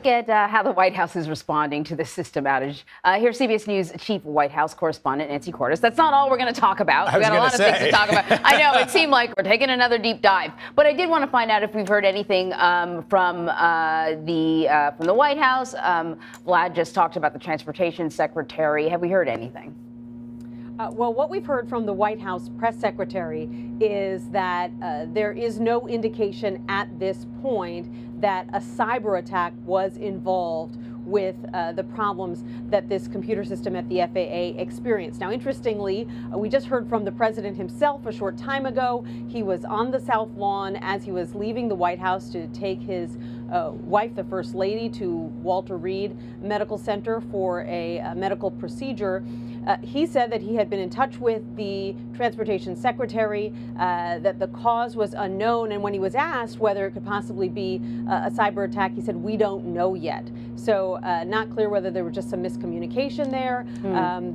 look at how the White House is responding to the system outage. Here's CBS News Chief White House correspondent Nancy Cordes. That's not all we're going to talk about. We've got a lot of things to talk about. I know, it seemed like we're taking another deep dive. But I did want to find out if we've heard anything from the White House. Vlad just talked about the transportation secretary. Have we heard anything? Well, what we've heard from the White House press secretary is that there is no indication at this point that a cyber attack was involved with the problems that this computer system at the FAA experienced. Now, interestingly, we just heard from the president himself a short time ago. He was on the South Lawn as he was leaving the White House to take his wife, the First Lady, to Walter Reed Medical Center for a medical procedure. He said that he had been in touch with the transportation secretary, that the cause was unknown, and when he was asked whether it could possibly be a cyber attack, he said, "We don't know yet." So not clear whether there was just some miscommunication there,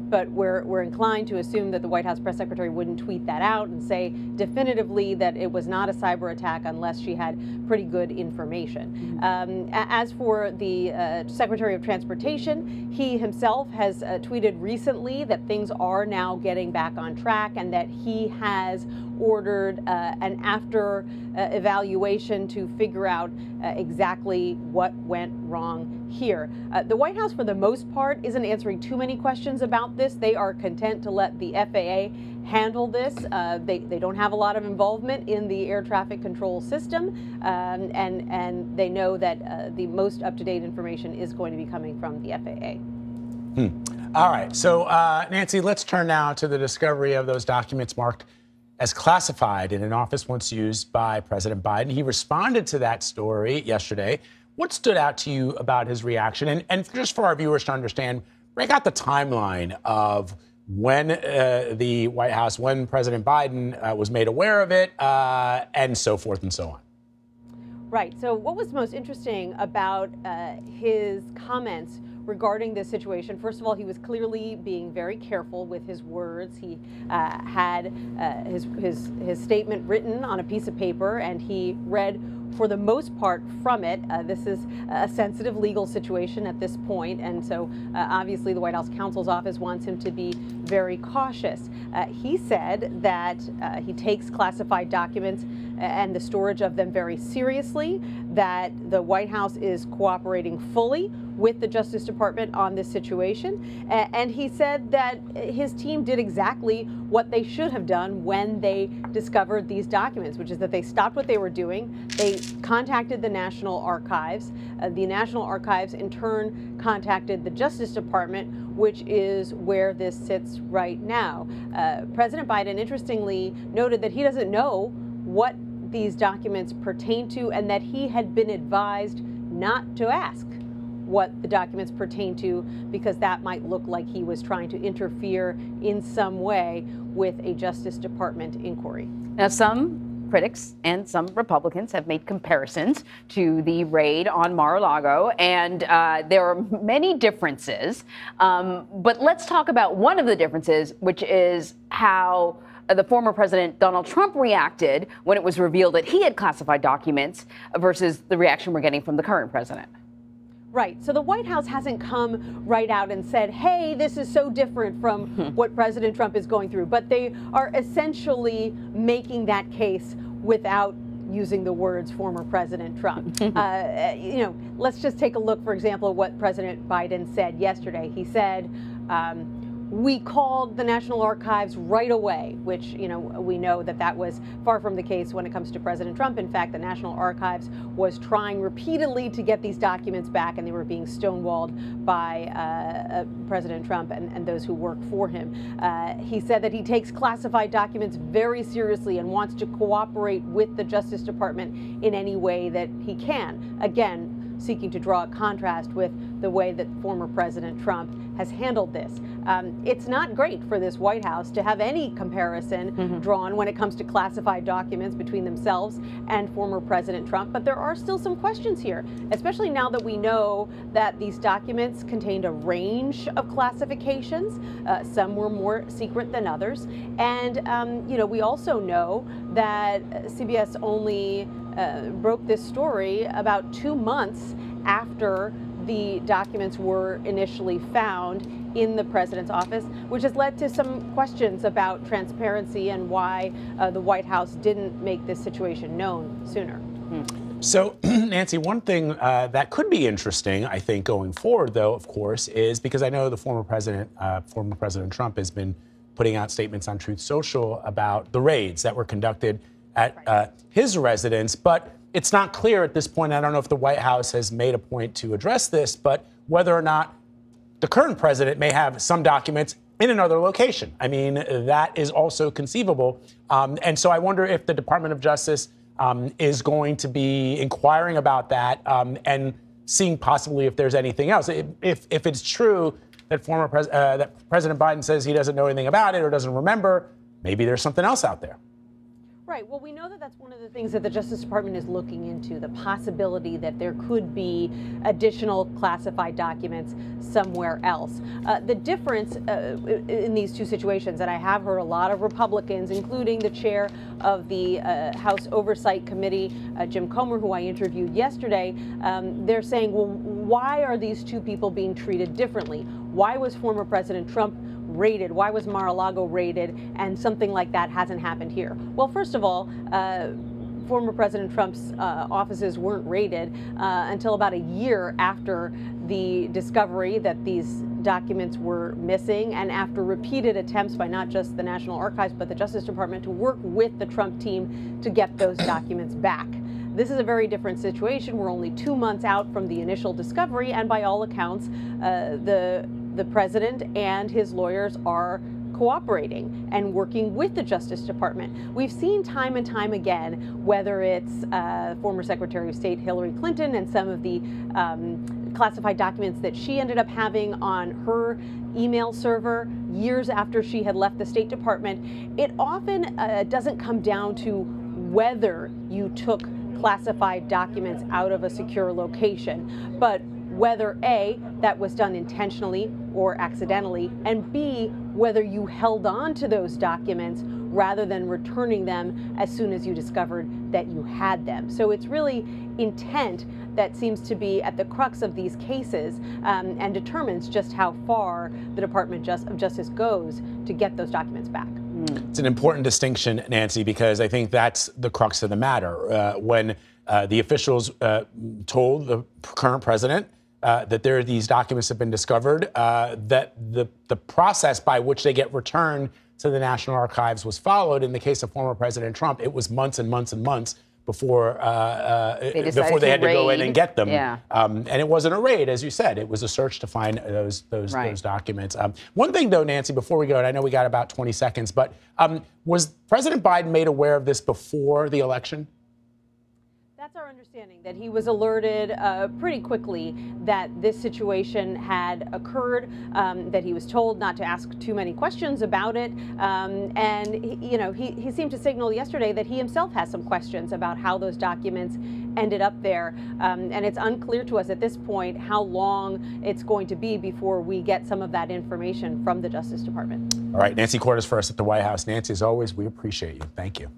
but we're inclined to assume that the White House press secretary wouldn't tweet that out and say definitively that it was not a cyber attack unless she had pretty good information. As for the Secretary of Transportation, he himself has tweeted recently that things are now getting back on track and that he has ordered an after evaluation to figure out exactly what went wrong here. The White House, for the most part, isn't answering too many questions about this. They are content to let the FAA handle this. They don't have a lot of involvement in the air traffic control system, and they know that the most up-to-date information is going to be coming from the FAA. All right. So, Nancy, let's turn now to the discovery of those documents marked as classified in an office once used by President Biden. He responded to that story yesterday. What stood out to you about his reaction? And just for our viewers to understand, break out the timeline of when the White House, when President Biden was made aware of it, and so forth and so on. Right. So what was most interesting about his comments regarding this situation? First of all, he was clearly being very careful with his words. He had his statement written on a piece of paper, and he read for the most part from it. This is a sensitive legal situation at this point, and so obviously the White House counsel's office wants him to be very cautious. He said that he takes classified documents and the storage of them very seriously, that the White House is cooperating fully with the Justice Department on this situation, and he said that his team did exactly what they should have done when they discovered these documents, which is that they stopped what they were doing. They contacted the National Archives. The National Archives in turn contacted the Justice Department, which is where this sits right now. President Biden, interestingly, noted that he doesn't know what these documents pertain to, and that he had been advised not to ask what the documents pertain to, because that might look like he was trying to interfere in some way with a Justice Department inquiry. Now, some critics and some Republicans have made comparisons to the raid on Mar-a-Lago, and there are many differences. But let's talk about one of the differences, which is how the former President Donald Trump reacted when it was revealed that he had classified documents versus the reaction we're getting from the current president. Right. So the White House hasn't come right out and said, hey, this is so different from what President Trump is going through. But they are essentially making that case without using the words former President Trump. Let's just take a look, for example, at what President Biden said yesterday. He said, we called the National Archives right away, which, we know that that was far from the case when it comes to President Trump. In fact, the National Archives was trying repeatedly to get these documents back, and they were being stonewalled by President Trump and those who work for him. He said that he takes classified documents very seriously and wants to cooperate with the Justice Department in any way that he can. Again, seeking to draw a contrast with the way that former President Trump has handled this. It's not great for this White House to have any comparison drawn when it comes to classified documents between themselves and former President Trump, but there are still some questions here, especially now that we know that these documents contained a range of classifications. Some were more secret than others, and we also know that CBS only broke this story about 2 months after the documents were initially found in the president's office, which has led to some questions about transparency and why the White House didn't make this situation known sooner. So, Nancy, one thing that could be interesting, I think, going forward, though, of course, is because I know the former President Trump has been putting out statements on Truth Social about the raids that were conducted at his residence, but it's not clear at this point. I don't know if the White House has made a point to address this, but whether or not the current president may have some documents in another location. I mean, that is also conceivable. And so I wonder if the Department of Justice is going to be inquiring about that and seeing possibly if there's anything else. If it's true that that President Biden says he doesn't know anything about it or doesn't remember, maybe there's something else out there. Right. Well, we know that that's one of the things that the Justice Department is looking into, the possibility that there could be additional classified documents somewhere else. The difference in these two situations, and I have heard a lot of Republicans, including the chair of the House Oversight Committee, Jim Comer, who I interviewed yesterday, they're saying, well, why are these two people being treated differently? Why was former President Trump raided? Why was Mar-a-Lago raided and something like that hasn't happened here? Well, first of all, former President Trump's offices weren't raided until about a year after the discovery that these documents were missing and after repeated attempts by not just the National Archives but the Justice Department to work with the Trump team to get those documents back. This is a very different situation. We're only 2 months out from the initial discovery, and by all accounts, the president and his lawyers are cooperating and working with the Justice Department. We've seen time and time again, whether it's former Secretary of State Hillary Clinton and some of the classified documents that she ended up having on her email server years after she had left the State Department, it often doesn't come down to whether you took classified documents out of a secure location, but whether A, that was done intentionally or accidentally, and B, whether you held on to those documents rather than returning them as soon as you discovered that you had them. So it's really intent that seems to be at the crux of these cases and determines just how far the Department of Justice goes to get those documents back. It's an important distinction, Nancy, because I think that's the crux of the matter. When the officials told the current president that these documents have been discovered, that the process by which they get returned to the National Archives was followed. In the case of former President Trump, it was months and months and months before they had to go in and get them. Yeah. And it wasn't a raid, as you said. It was a search to find those documents. One thing, though, Nancy, before we go, and I know we got about 20 seconds, but was President Biden made aware of this before the election? That's our understanding, that he was alerted pretty quickly that this situation had occurred, that he was told not to ask too many questions about it. And, he seemed to signal yesterday that he himself has some questions about how those documents ended up there. And it's unclear to us at this point how long it's going to be before we get some of that information from the Justice Department. All right, Nancy Cordes for us at the White House. Nancy, as always, we appreciate you. Thank you.